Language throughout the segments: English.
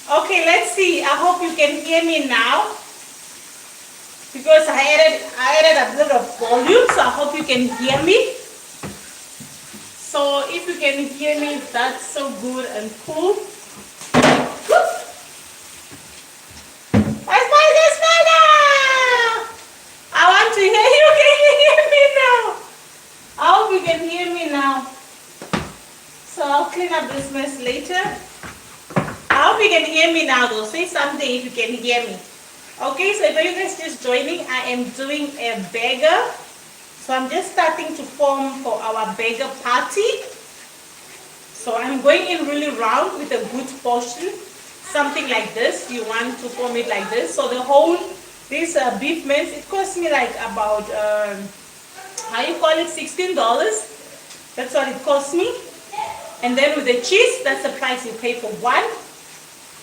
Okay, let's see. I hope you can hear me now because I added a bit of volume, so I hope you can hear me. So if you can hear me, that's so good and cool. I want to hear you. Can you hear me now? I hope you can hear me now. So I'll clean up this mess later. I hope you can hear me now though. Say something if you can hear me. Okay, so if you guys just joining, I am doing a burger. So I'm just starting to form for our burger patty. So I'm going in really round with a good portion. Something like this. You want to form it like this. So the whole, this beef mince, it cost me like about, how you call it, $16. That's what it cost me. And then with the cheese, that's the price you pay for one.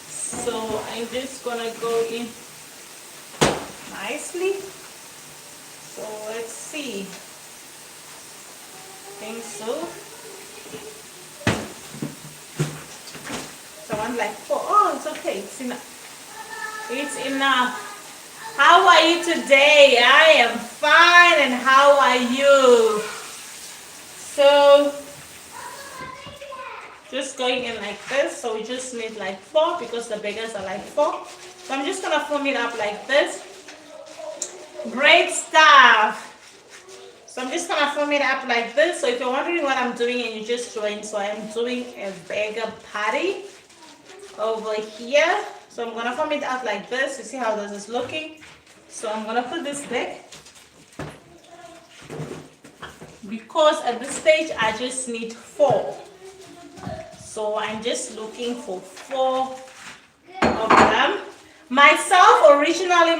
So I'm just gonna go in nicely. So let's see. I think so. So I'm like 4. Oh, it's okay. It's enough. It's enough. How are you today? I am fine. And how are you? So just going in like this. So we just need like 4 because the burgers are like 4. So I'm just gonna form it up like this. Great stuff. So I'm just gonna form it up like this. So if you're wondering what I'm doing and you just joined, so I'm doing a burger patty over here. So I'm gonna form it out like this. You see how this is looking? So I'm gonna put this back because at this stage I just need 4. So I'm just looking for 4 of them. Originally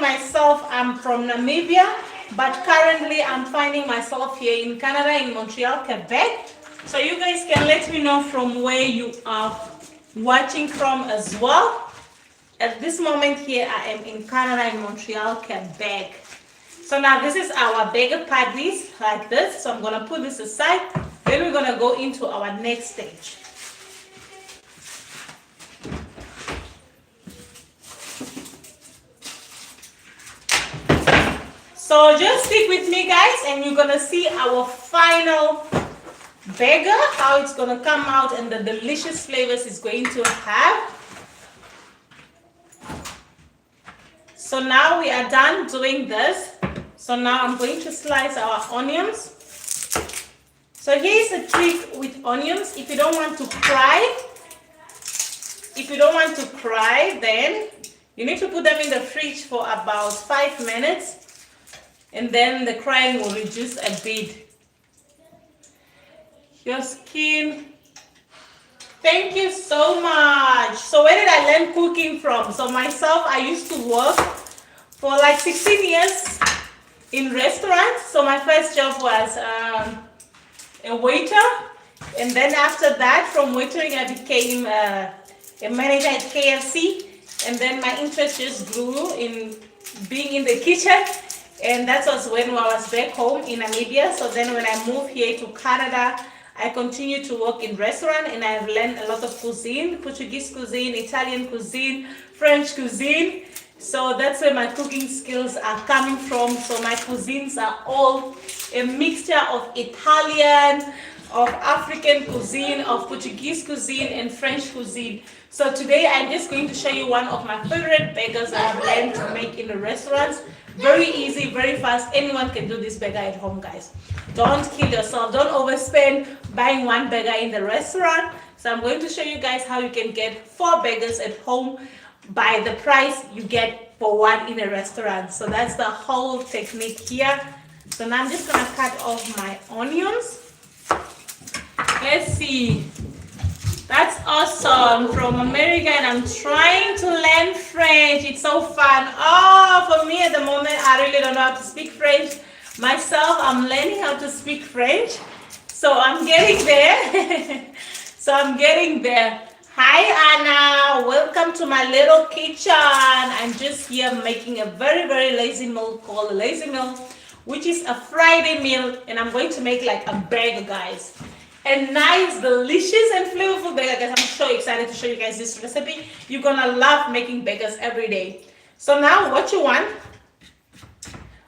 I'm from Namibia, but currently I'm finding myself here in Canada, in Montreal, Quebec. So you guys can let me know from where you are watching from as well. At this moment here, I am in Canada, in Montreal, Quebec. So now this is our burger patties like this. So I'm gonna put this aside. Then we're gonna go into our next stage. So just stick with me guys and you're gonna see our final burger, how it's gonna come out and the delicious flavors it's going to have. So now we are done doing this. So now I'm going to slice our onions. So here's a trick with onions. If you don't want to cry, then you need to put them in the fridge for about 5 minutes. And then the crying will reduce a bit. Your skin. Thank you so much. So where did I learn cooking from? So myself, I used to work for like 16 years in restaurants. So my first job was a waiter. And then after that, from waitering, I became a manager at KFC. And then my interest just grew in being in the kitchen. And that was when I was back home in Namibia. So then when I moved here to Canada, I continued to work in restaurant and I've learned a lot of cuisine, Portuguese cuisine, Italian cuisine, French cuisine. So that's where my cooking skills are coming from. So my cuisines are all a mixture of Italian, of African cuisine, of Portuguese cuisine and French cuisine. So today I'm just going to show you one of my favorite burgers I've learned to make in the restaurants. Very easy, very fast. Anyone can do this burger at home, guys. Don't kill yourself. Don't overspend buying one burger in the restaurant. So I'm going to show you guys how you can get 4 burgers at home by the price you get for one in a restaurant. So that's the whole technique here. So now I'm just going to cut off my onions. Let's see. That's awesome, from America, and I'm trying to learn French. It's so fun. Oh, for me at the moment, I really don't know how to speak French. Myself, I'm learning how to speak French. So I'm getting there. Hi, Anna. Welcome to my little kitchen. I'm just here making a very, very lazy meal called a lazy meal, which is a Friday meal, and I'm going to make like a burger, guys. a nice, delicious, and flavorful burger, guys. I'm so excited to show you guys this recipe. You're gonna love making burgers every day. So now, what you want,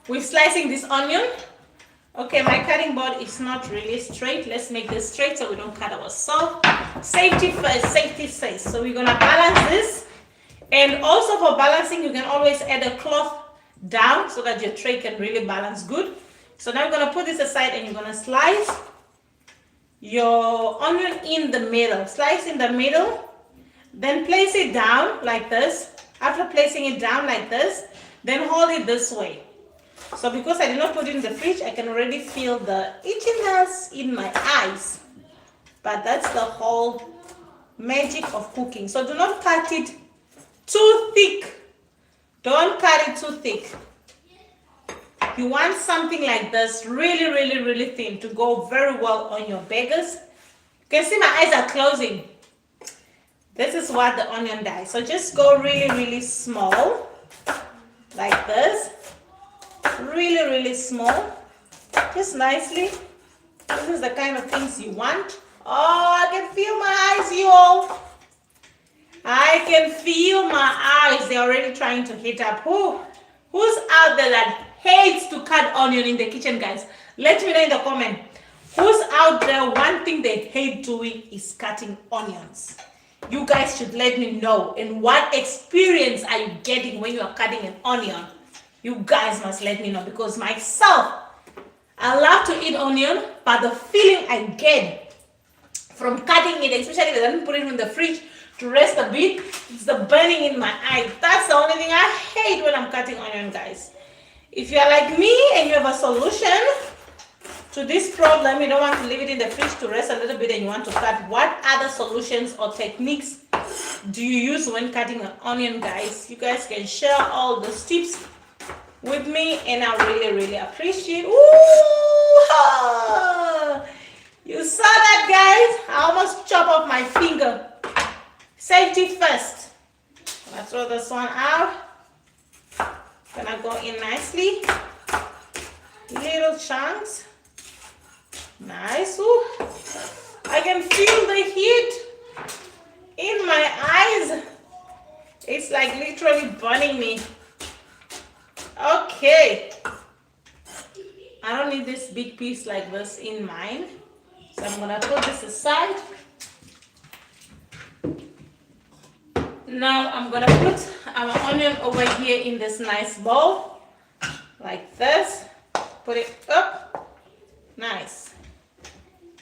we're slicing this onion. Okay, my cutting board is not really straight. Let's make this straight so we don't cut ourselves. Safety first, safety first. So we're gonna balance this. And also for balancing, you can always add a cloth down so that your tray can really balance good. So now we're gonna put this aside and you're gonna slice your onion in the middle. Slice in the middle, then place it down like this. After placing it down like this, then hold it this way. So because I did not put it in the fridge, I can already feel the itchiness in my eyes. But that's the whole magic of cooking. So do not cut it too thick. Don't cut it too thick. You want something like this, really, really, really thin, to go very well on your burgers. You can see my eyes are closing. This is what the onion does. So just go really, really small, like this. Really, really small, just nicely. This is the kind of things you want. Oh, I can feel my eyes, you all. I can feel my eyes. They're already trying to heat up. Who's out there that hates to cut onion in the kitchen, guys? Let me know in the comment. Who's out there, one thing they hate doing is cutting onions? You guys should let me know. And what experience are you getting when you are cutting an onion? You guys must let me know, because myself, I love to eat onion, but the feeling I get from cutting it, especially if I don't put it in the fridge to rest a bit, it's the burning in my eye. That's the only thing I hate when I'm cutting onion, guys. If you're like me and you have a solution to this problem, you don't want to leave it in the fridge to rest a little bit and you want to cut, what other solutions or techniques do you use when cutting an onion, guys? You guys can share all those tips with me and I really, really appreciate. Ooh, you saw that, guys? I almost chopped off my finger. Safety first. Gonna throw this one out. Gonna go in nicely. Little chunks. Nice. Ooh. I can feel the heat in my eyes. It's like literally burning me. Okay, I don't need this big piece like this in mine, so I'm gonna put this aside. Now I'm gonna put our onion over here in this nice bowl, like this. Put it up, nice,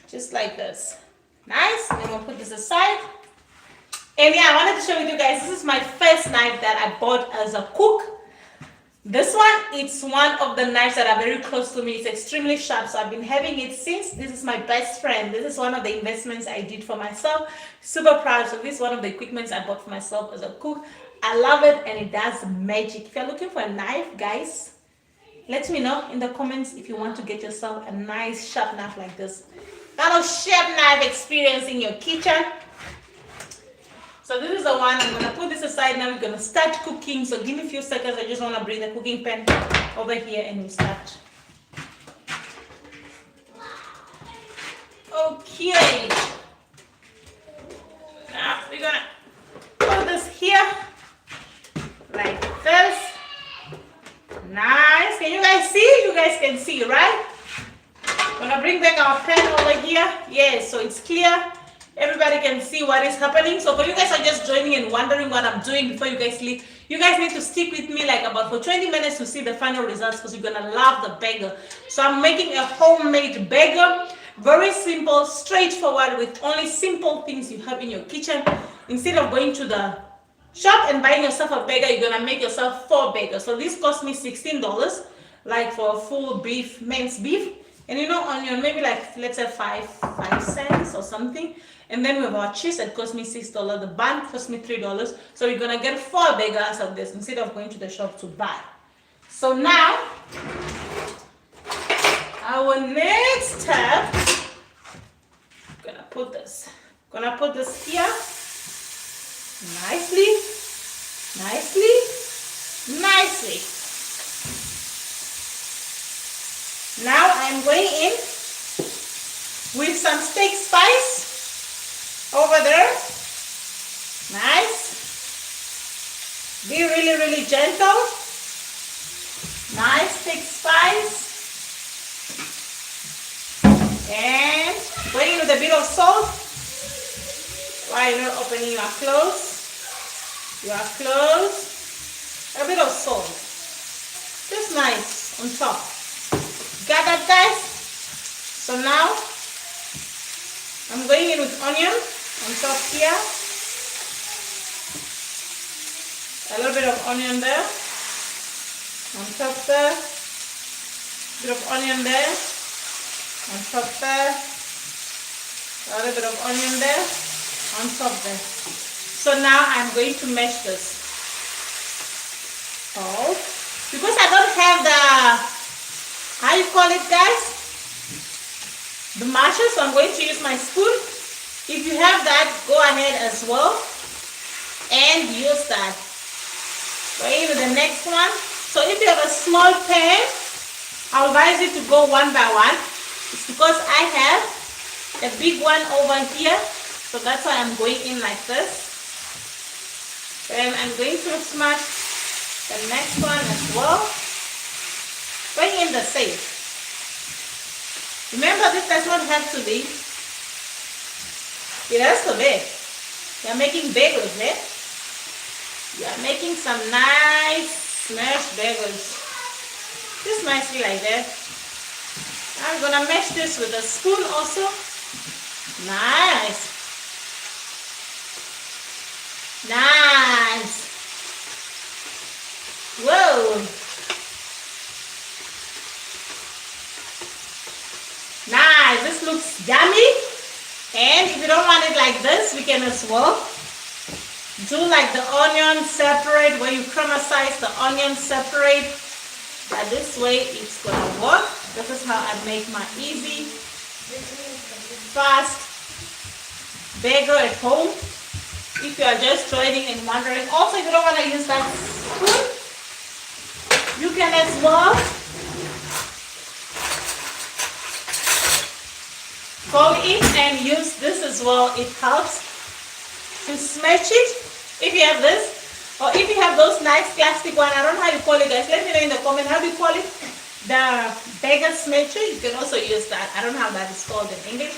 just like this, nice. And I'm gonna put this aside. And yeah, I wanted to share with you guys, this is my first knife that I bought as a cook. This one, it's one of the knives that are very close to me. It's extremely sharp, so I've been having it since. This is my best friend. This is one of the investments I did for myself. Super proud. So this is one of the equipments I bought for myself as a cook. I love it and it does magic. If you're looking for a knife, guys, let me know in the comments if you want to get yourself a nice sharp knife like this. Kind of sharp knife experience in your kitchen. So this is the one. I'm gonna put this aside now. We're gonna start cooking. So give me a few seconds. I just wanna bring the cooking pan over here and we start. Okay. Now we're gonna put this here like this. Nice. Can you guys see? You guys can see, right? Gonna bring back our pan over here. Yes, so it's clear. Everybody can see what is happening. So for you guys are just joining and wondering what I'm doing before you guys leave, you guys need to stick with me like about for 20 minutes to see the final results, because you're gonna love the burger. So I'm making a homemade burger, very simple, straightforward, with only simple things you have in your kitchen. Instead of going to the shop and buying yourself a burger, you're gonna make yourself 4 burgers. So this cost me $16, like for a full beef, minced beef. And you know, onion, maybe like, let's say 5 cents or something. And then we have our cheese that cost me $6. The bun cost me $3. So you're gonna get 4 burgers of this instead of going to the shop to buy. So now, our next step, gonna put this here, nicely, nicely, nicely. Now I'm going in with some steak spice over there. Nice. Be really, really gentle. Nice steak spice. And going in with a bit of salt. Why you're not opening, you are close. You are close. A bit of salt. Just nice on top. Got that, guys? So now I'm going in with onion on top here. A little bit of onion there. On top there. A bit of onion there. On top there. A little bit of onion there. On top there. So now I'm going to mash this. Oh, because I don't have the, how you call it, guys? The masher, so I'm going to use my spoon. If you have that, go ahead as well and use that. Going to the next one. So if you have a small pan, I'll advise you to go one by one. It's because I have a big one over here, so that's why I'm going in like this. Then I'm going to smash the next one as well. Going in the same. Remember, this does not have to be. It has to be. You're making bagels, eh? You're making some nice smashed bagels. Just nicely like that. I'm gonna mash this with a spoon also. Nice. Nice. Whoa. Nice. This looks yummy. And if you don't want it like this, we can as well do like the onion separate, where you caramelize the onion separate. But this way it's gonna work. This is how I make my easy, fast bagel at home. If you are just joining and wondering, also if you don't want to use that spoon, you can as well go in and use this as well. It helps to smash it. If you have this, or if you have those nice plastic one, I don't know how you call it, guys. Let me know in the comment, how do you call it? The bagel smasher. You can also use that. I don't know how that is called in English.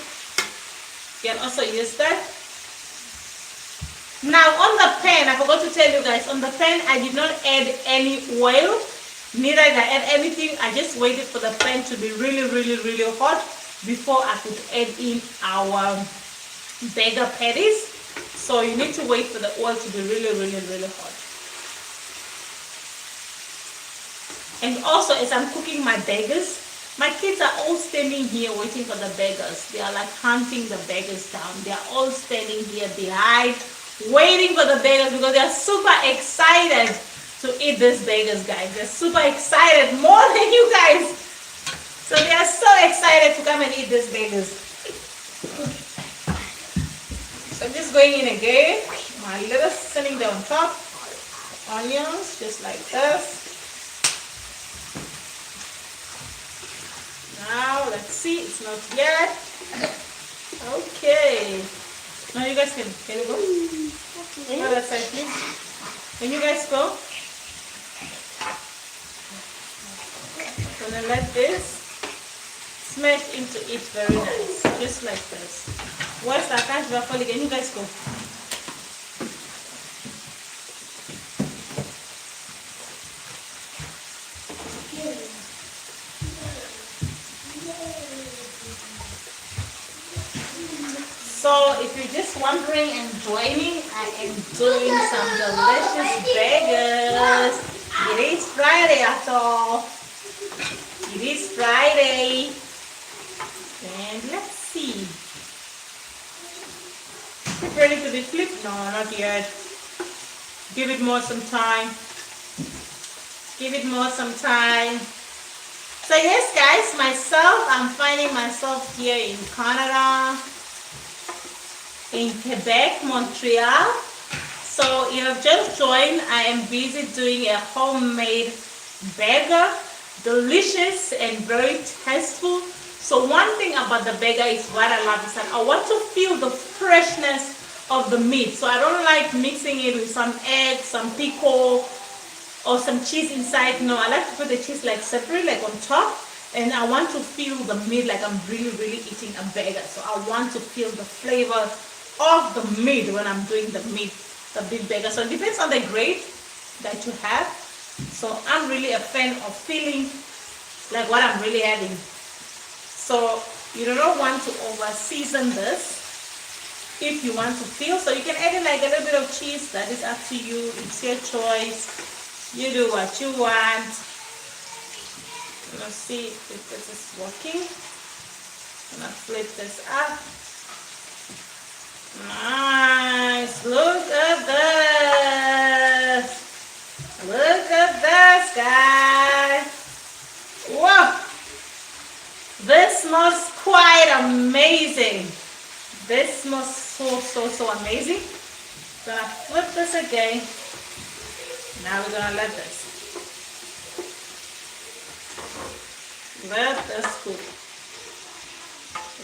You can also use that. Now on the pan, I forgot to tell you guys, on the pan I did not add any oil, neither did I add anything. I just waited for the pan to be really, really, really hot before I could add in our bagel patties. So you need to wait for the oil to be really, really, really hot. And also, as I'm cooking my bagels, my kids are all standing here waiting for the bagels. They are like hunting the bagels down. They are all standing here behind, waiting for the bagels because they are super excited to eat these bagels, guys. They're super excited, more than you guys. So they are so excited to come and eat these bagels. So I'm just going in again. My little seasoning there on top. Onions, just like this. Now, let's see, it's not yet. Okay. Now you guys can you go? Go that side, please. Can you guys go? Gonna let this smash into it very nice. Just like this. Where's that cash broccoli? Can you guys go? So if you're just wondering and joining, I am doing some delicious bagels. It is Friday after all. It is Friday. And let's see. Is it ready to be flipped? No, not yet. Give it more some time. Give it more some time. So yes guys, I'm finding myself here in Canada, in Quebec, Montreal. So if you've just joined, I am busy doing a homemade bagel, delicious and very tasteful. So one thing about the burger is what I love is that I want to feel the freshness of the meat. So I don't like mixing it with some egg, some pickle, or some cheese inside. No, I like to put the cheese like separate, like on top. And I want to feel the meat like I'm really, really eating a burger. So I want to feel the flavor of the meat when I'm doing the beef burger. So it depends on the grade that you have. So I'm really a fan of feeling like what I'm really having. So you don't want to over season this. If you want to feel, so you can add in like a little bit of cheese. That is up to you. It's your choice. You do what you want. Let's see if this is working. I'm gonna flip this up. Nice. Look at this. Look at this, guys. Whoa. This smells quite amazing. This smells so amazing. Gonna flip this again. Now we're gonna let this cook.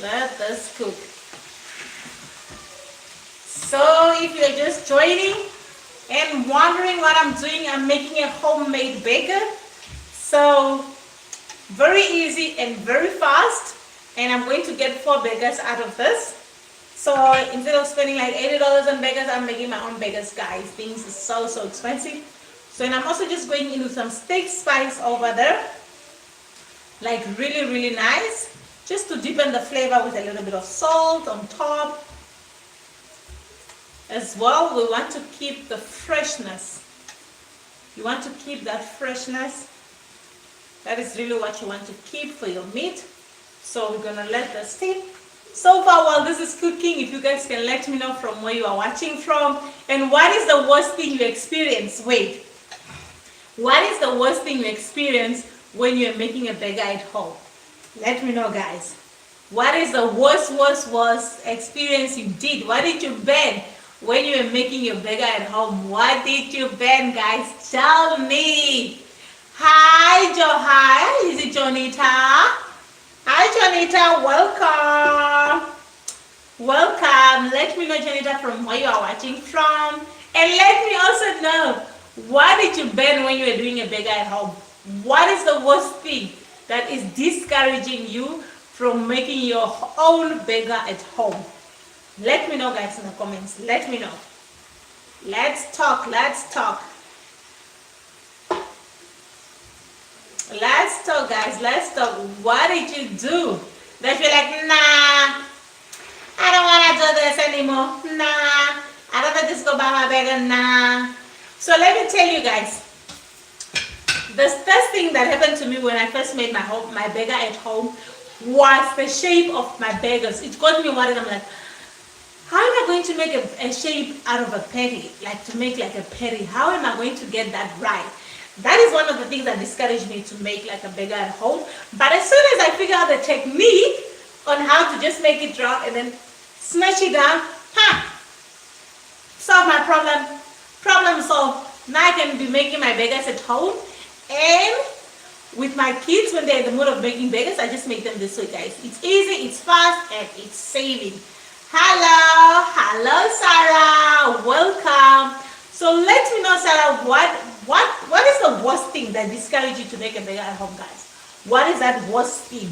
Let this cook. So if you're just joining and wondering what I'm doing, I'm making a homemade burger. So very easy and very fast, and I'm going to get 4 burgers out of this. So instead of spending like $80 on burgers, I'm making my own burgers, guys. Things are so expensive. So, and I'm also just going into some steak spice over there, like really nice, just to deepen the flavor with a little bit of salt on top. As well, we want to keep the freshness. You want to keep that freshness. That is really what you want to keep for your meat. So we're gonna let this steam. So far while this is cooking, if you guys can let me know from where you are watching from, and what is the worst thing you experience? Wait, what is the worst thing you experience when you're making a burger at home? Let me know, guys. What is the worst experience you did? What did you burn when you were making your burger at home? What did you burn, guys? Tell me. Hi, Hi. Is it Jonita? Hi, Jonita. Welcome. Welcome. Let me know, Jonita, from where you are watching from. And let me also know, what did you burn when you were doing a burger at home? What is the worst thing that is discouraging you from making your own burger at home? Let me know, guys, in the comments. Let me know. Let's talk. Let's talk. Let's talk, guys. Let's talk. What did you do that you're like, nah, I don't want to do this anymore. Nah, I don't want to just go buy my burger. Nah. So let me tell you guys, the first thing that happened to me when I first made my burger at home was the shape of my burgers. It got me worried. I'm like, how am I going to make a shape out of a patty? Like to make like a patty. How am I going to get that right? That is one of the things that discouraged me to make like a burger at home. But as soon as I figure out the technique on how to just make it drop and then smash it down, solve my problem. Problem solved. Now I can be making my burgers at home. And with my kids, when they're in the mood of making burgers, I just make them this way, guys. It's easy, it's fast, and it's saving. Hello, Sarah. Welcome. So let me know, Sarah, what is the worst thing that discourages you to make a burger at home, guys? What is that worst thing?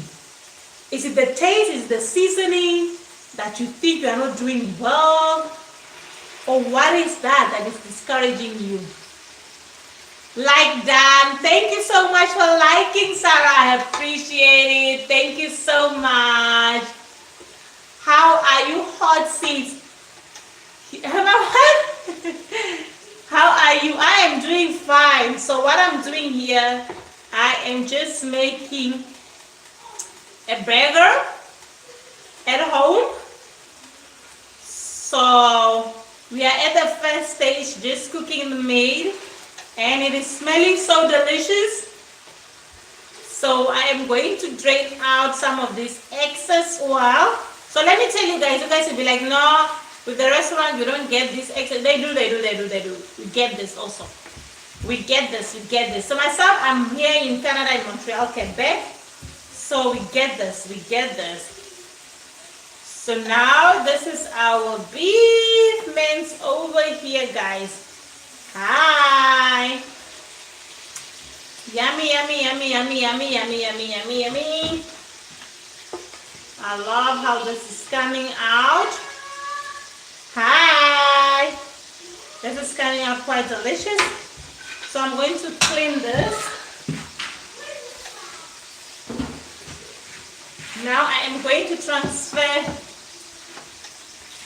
Is it the taste? Is it the seasoning that you think you are not doing well? Or what is that is discouraging you? Like that. Thank you so much for liking, Sarah. I appreciate it. Thank you so much. How are you, hot seats? How are you? I am doing fine. So what I'm doing here, I am just making a burger at home. So we are at the first stage, just cooking the meat, and it is smelling so delicious. So I am going to drain out some of this excess oil. So let me tell you guys will be like, no, with the restaurant you don't get this excess. They do. We get this also. We get this. So myself, I'm here in Canada, in Montreal, Quebec. So we get this, we get this. So now this is our beef mince over here, guys. Hi. Yummy, yummy, yummy, yummy, yummy, yummy, yummy, yummy, yummy. I love how this is coming out. Hi. This is coming out quite delicious. So I'm going to clean this. Now I am going to transfer.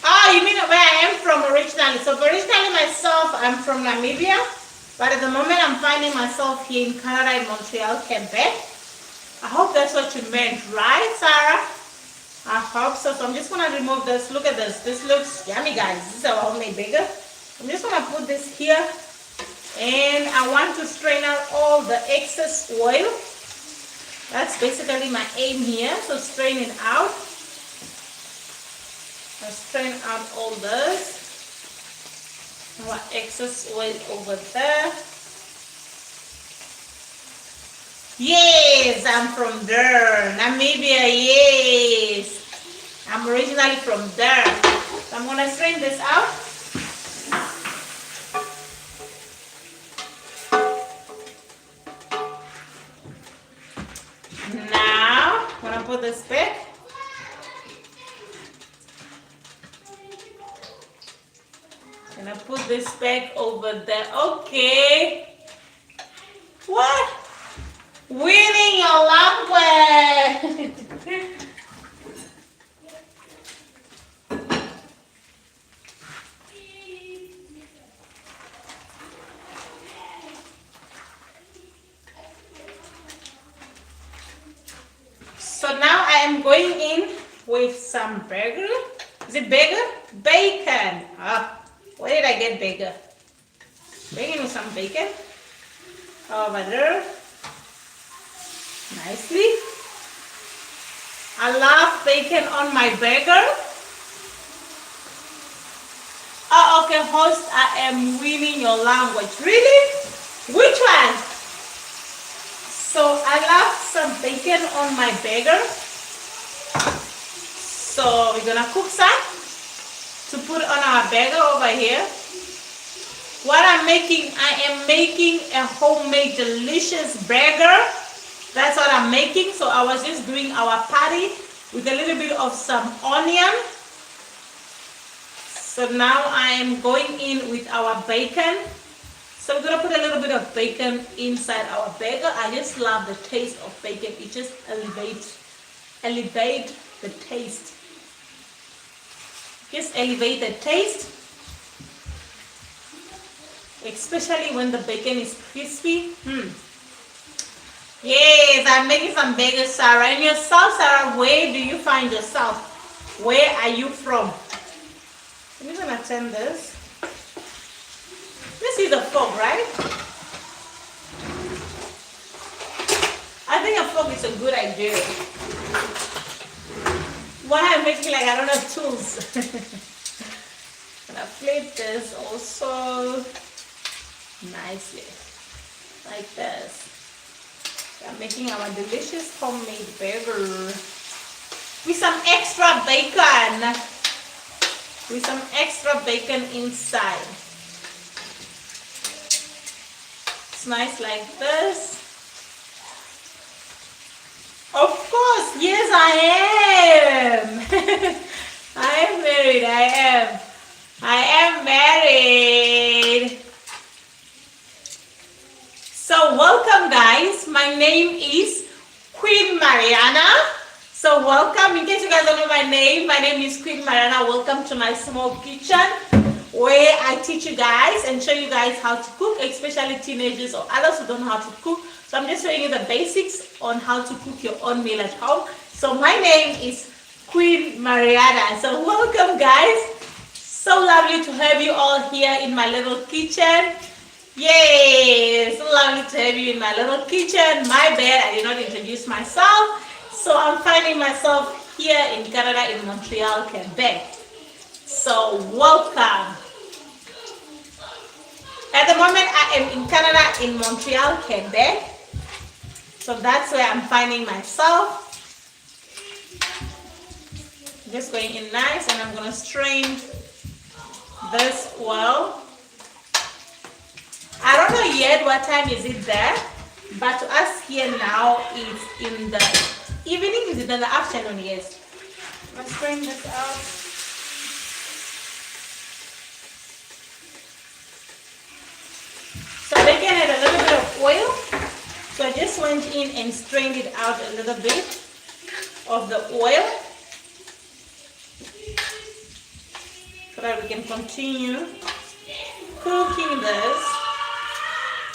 Oh, you mean where I am from originally? So originally myself, I'm from Namibia. But at the moment I'm finding myself here in Canada, in Montreal, Quebec. I hope that's what you meant, right, Sarah? I hope so. So I'm just going to remove this. Look at this. This looks yummy, guys. This is our homemade burger. I'm just going to put this here. And I want to strain out all the excess oil. That's basically my aim here. So strain it out. I'll strain out all this. Our excess oil over there. Yes, I'm from there. Namibia, yes. I'm originally from there. So I'm going to strain this out. Now, I'm going to put this back. I'm going to put this back over there. Okay. What? Winning your language. So now I am going in with some burger. Is it burger? Bacon. Where did I get bacon? Bacon with some bacon. Over there. Nicely. I love bacon on my burger. Oh, okay, host, I am winning your language. Really? Which one? So I love some bacon on my burger. So we're gonna cook some to put on our burger over here. What I'm making, I am making a homemade delicious burger. That's what I'm making. So I was just doing our patty with a little bit of some onion. So now I am going in with our bacon. So we're going to put a little bit of bacon inside our burger. I just love the taste of bacon. It just elevates the taste. Just elevate the taste. Especially when the bacon is crispy. Yes, I'm making some burgers, Sarah. And yourself, Sarah, where do you find yourself? Where are you from? I'm just going to turn this. This is a fork, right? I think a fork is a good idea. Why I'm making like I don't have tools. I'm going to flip this also nicely. Like this. I'm making our delicious homemade burger with some extra bacon. With some extra bacon inside. It's nice like this. Of course, yes I am. I am married, I am married. So welcome guys, my name is QueenMariana. So welcome, in case you guys don't know my name is QueenMariana. Welcome to my small kitchen where I teach you guys and show you guys how to cook, especially teenagers or others who don't know how to cook. So I'm just showing you the basics on how to cook your own meal at home. So my name is QueenMariana. So welcome guys. So lovely to have you all here in my little kitchen. Yay! So lovely to have you in my little kitchen. My bad, I did not introduce myself. So I'm finding myself here in Canada, in Montreal, Quebec. So welcome. At the moment, I am in Canada, in Montreal, Quebec. So that's where I'm finding myself. Just going in nice, and I'm gonna strain this well. I don't know yet what time is it there, but to us here now it's in the evening. Is it in the afternoon? Yes. Let's strain this out. So bacon had a little bit of oil, so I just went in and strained it out a little bit of the oil so that we can continue cooking this.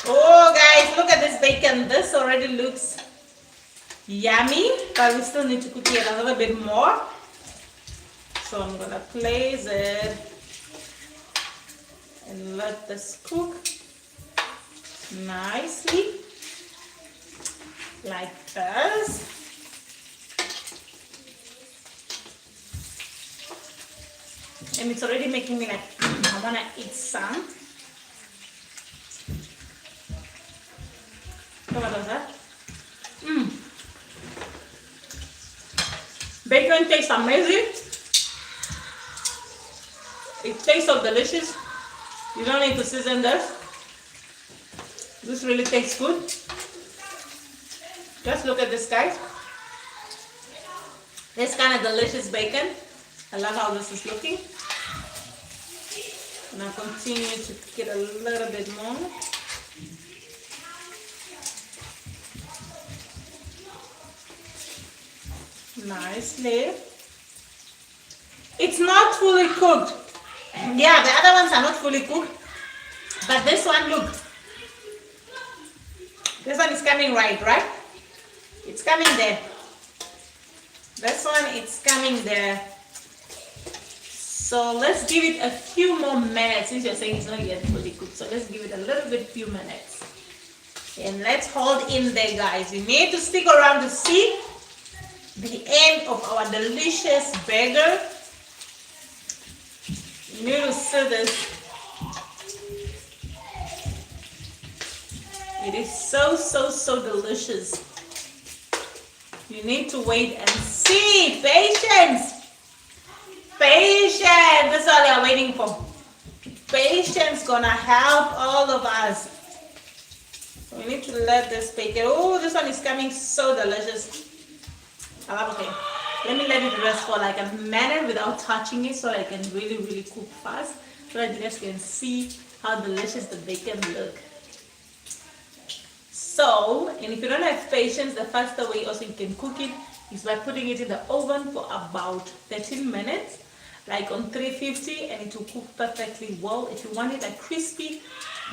Oh guys, look at this bacon. This already looks yummy, but we still need to cook it a little bit more. So I'm gonna place it and let this cook nicely like this. And it's already making me like, I wanna eat some. What was that? Bacon tastes amazing. It tastes so delicious. You don't need to season this. This really tastes good. Just look at this, guys. This kind of delicious bacon. I love how this is looking. And I'll continue to cook it a little bit more. Nicely. It's not fully cooked. Yeah, the other ones are not fully cooked. But this one, look. This one is coming right? It's coming there. This one, it's coming there. So let's give it a few more minutes, since you're saying it's not yet fully cooked. So let's give it a little bit, few minutes. And let's hold in there, guys. You need to stick around to see the end of our delicious burger. You need to see this. It is so, so, so delicious. You need to wait and see. Patience. Patience. That's all you're waiting for. Patience gonna help all of us. We need to let this bacon. Oh, this one is coming so delicious. I love it. Let me let it rest for like a minute without touching it, so I can really, really cook fast, so that you guys can see how delicious the bacon look. So, and if you don't have patience, the faster way also you can cook it is by putting it in the oven for about 13 minutes, like on 350, and it will cook perfectly well. If you want it like crispy,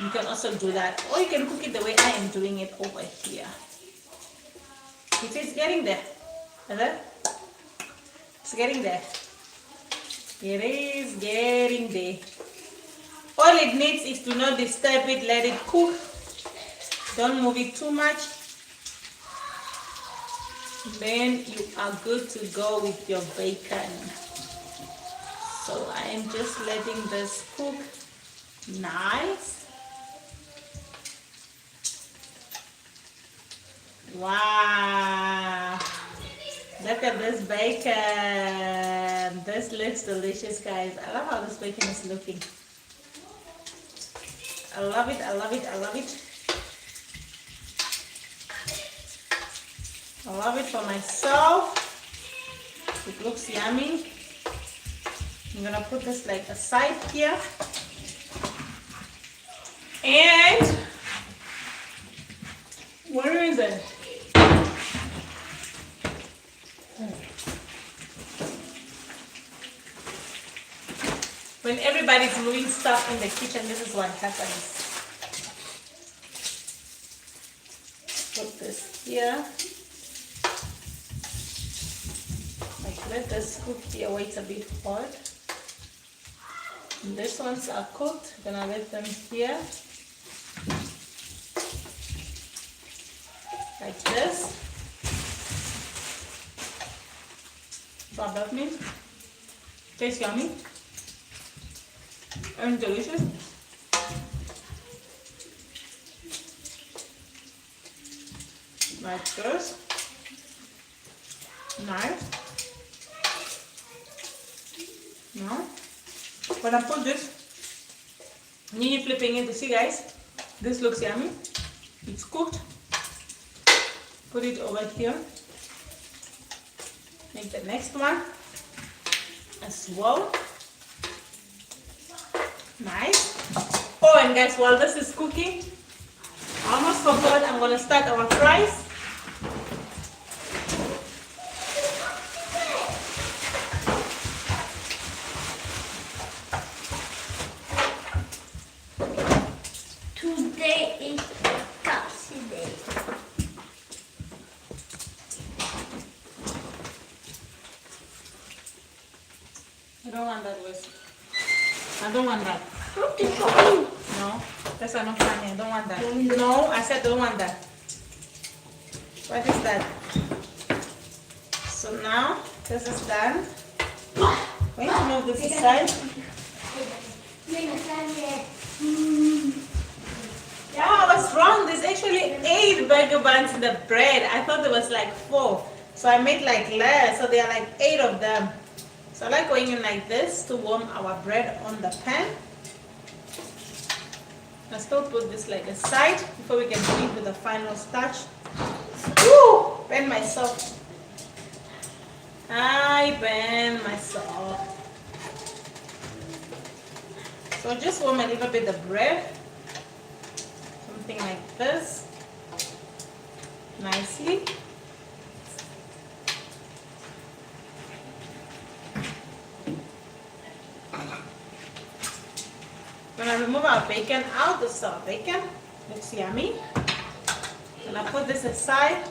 you can also do that, or you can cook it the way I am doing it over here. It is getting there. It's getting there. It is getting there. All it needs is to not disturb it, let it cook. Don't move it too much. Then you are good to go with your bacon. So I am just letting this cook nice. Wow. Look at this bacon. This looks delicious, guys. I love how this bacon is looking. I love it, I love it, I love it. I love it for myself. It looks yummy. I'm gonna put this like aside here. And where is it? When everybody's doing stuff in the kitchen, this is what happens. Put this here. Like, let this cook here, wait a bit hot. And these ones are cooked. I'm gonna let them here. Like this. What that means? Tastes yummy and delicious. Like this. Nice. Now, when I put this, me flipping it, you see guys, this looks yummy. It's cooked. Put it over here. Make the next one as well. Nice. Oh, and guys, while this is cooking, I almost forgot, I'm gonna start our fries. Today is Saturday. I don't want that, Wes. I don't want that. No, that's not funny. I don't want that. No, I said don't want that. What is that? So now this is done. Going to move this aside. Yeah, I was wrong. There's actually 8 burger buns in the bread. I thought there was like 4. So I made like less. So there are like 8 of them. So I like going in like this to warm our bread on the pan. I still put this like aside before we can proceed with the final starch. Woo! Burn myself. I burn myself. So just warm a little bit the bread. Something like this. Nicely. When I remove our bacon out, this is our bacon. Looks yummy. When I put this aside,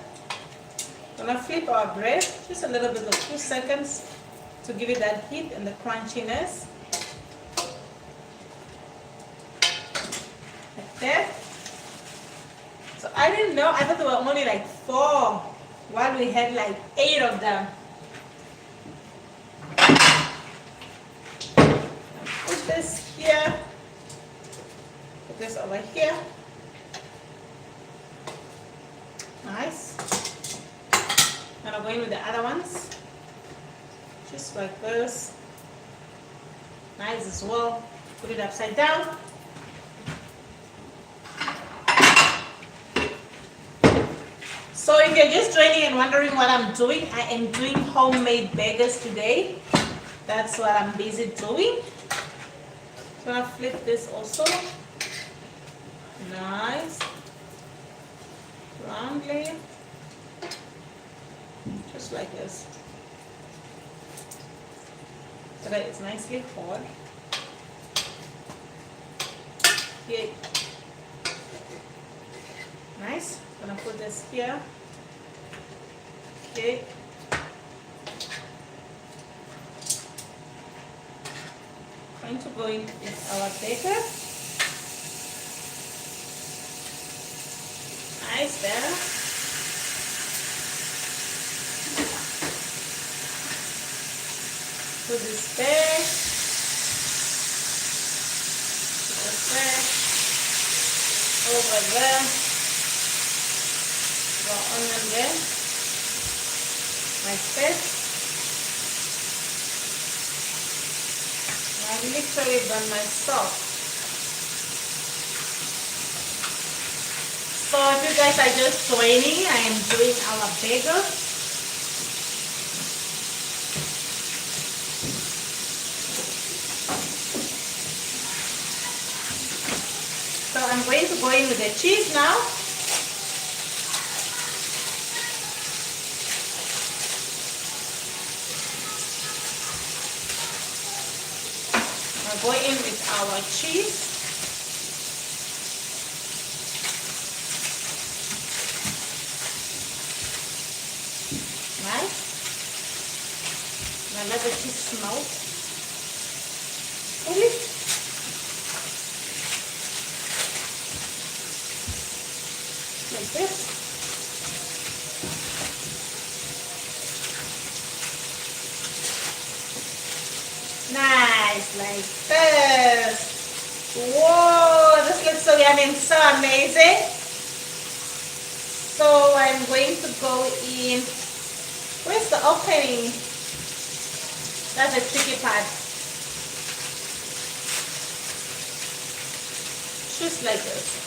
when I flip our bread, just a little bit of 2 seconds to give it that heat and the crunchiness. Like that. So I didn't know, I thought there were only like 4, while we had like 8 of them. Put this here. Put this over here. Nice. And I'm going with the other ones. Just like this. Nice as well. Put it upside down. So if you're just joining and wondering what I'm doing, I am doing homemade burgers today. That's what I'm busy doing. So I'm gonna flip this also. Nice. Roundly. Just like this. So that it's nicely hot. Okay. Nice. I'm gonna put this here. Okay. Going to go in with our bacon. Nice there. Put this back. Put this back. Over there. Go onion there. Like this. I literally done myself. So if you guys are just joining, I am doing our bagel. So I'm going to go in with the cheese now. I'll go in with our cheese. Nice. Now let the cheese smelt. Really? Like this. Nice, like this. Whoa, this looks so yummy and so amazing. So I'm going to go in. Where's the opening? That's the tricky part. just like this.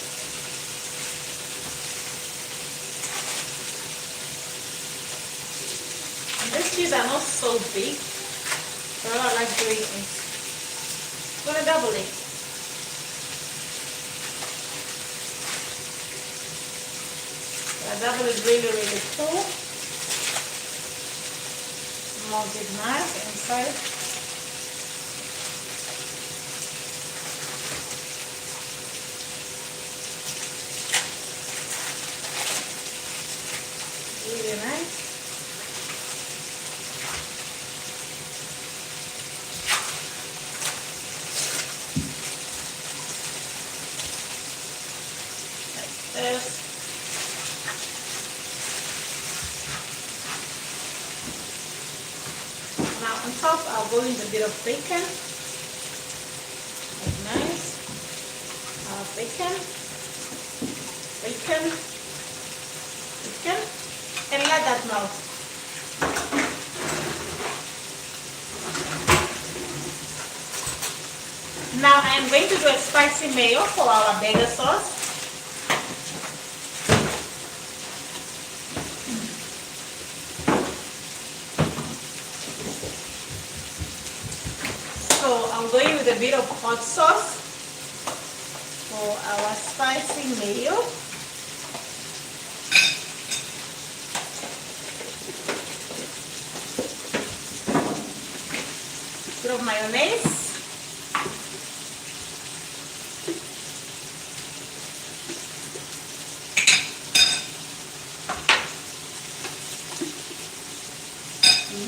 And these cheese are not so big, so all I like doing is I'm gonna double it. I double it really full. Mold it nice inside. Really nice. Like this. Now on top I'll go in a bit of bacon. Like nice. Bacon. Bacon. Bacon. And let that melt. Now I am going to do a spicy mayo for our burger sauce. So I'm going with a bit of hot sauce for our spicy mayo. Bit of mayonnaise.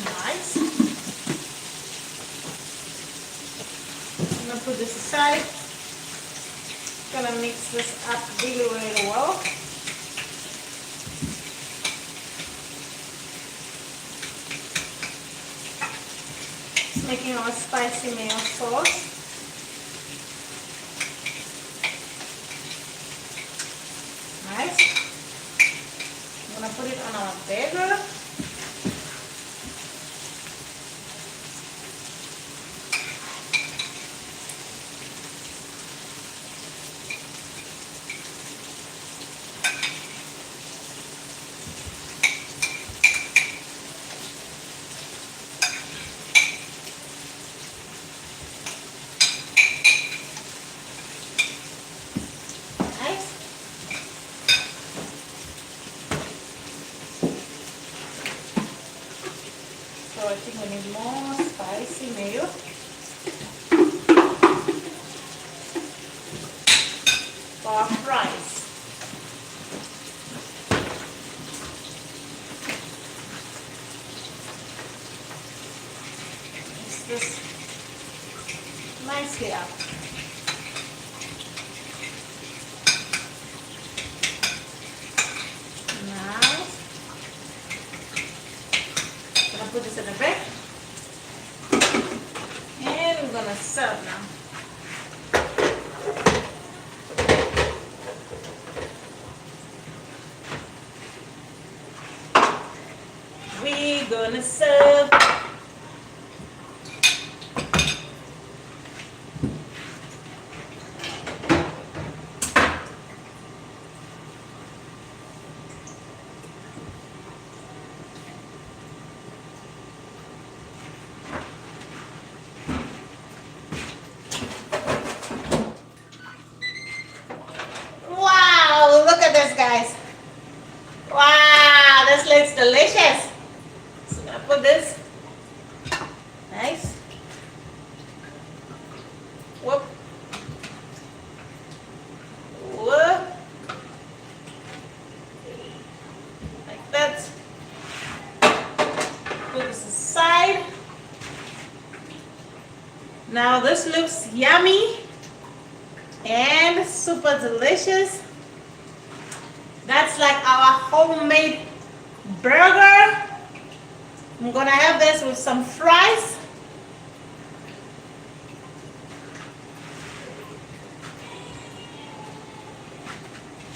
Nice. I'm gonna put this aside. Gonna mix this up really well. Making our spicy mayo sauce. Nice. I'm gonna put it on our burger. So I think we need more spicy mayo. For our fries. Mix this nicely up. Put this in the bag and we're gonna serve now. We're gonna serve. Look at this, guys. Wow, this looks delicious. So I'm gonna put this. Nice. Whoop. Whoop. Like that. Put this aside. Now this looks yummy and super delicious. That's like our homemade burger. I'm gonna have this with some fries.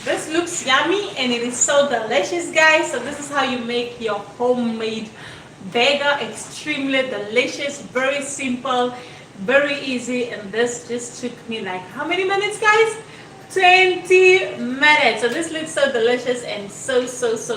This looks yummy and it is so delicious, guys. So this is how you make your homemade burger. Extremely delicious, very simple, very easy. And this just took me like how many minutes, guys? 20 minutes. So this looks so delicious and so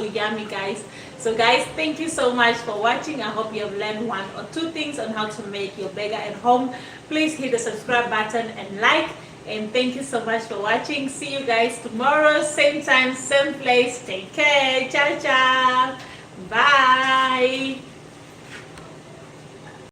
yummy, guys. So guys, thank you so much for watching. I hope you have learned 1 or 2 things on how to make your burger at home. Please hit the subscribe button and like. And thank you so much for watching. See you guys tomorrow, same time, same place. Take care. Ciao, ciao. Bye.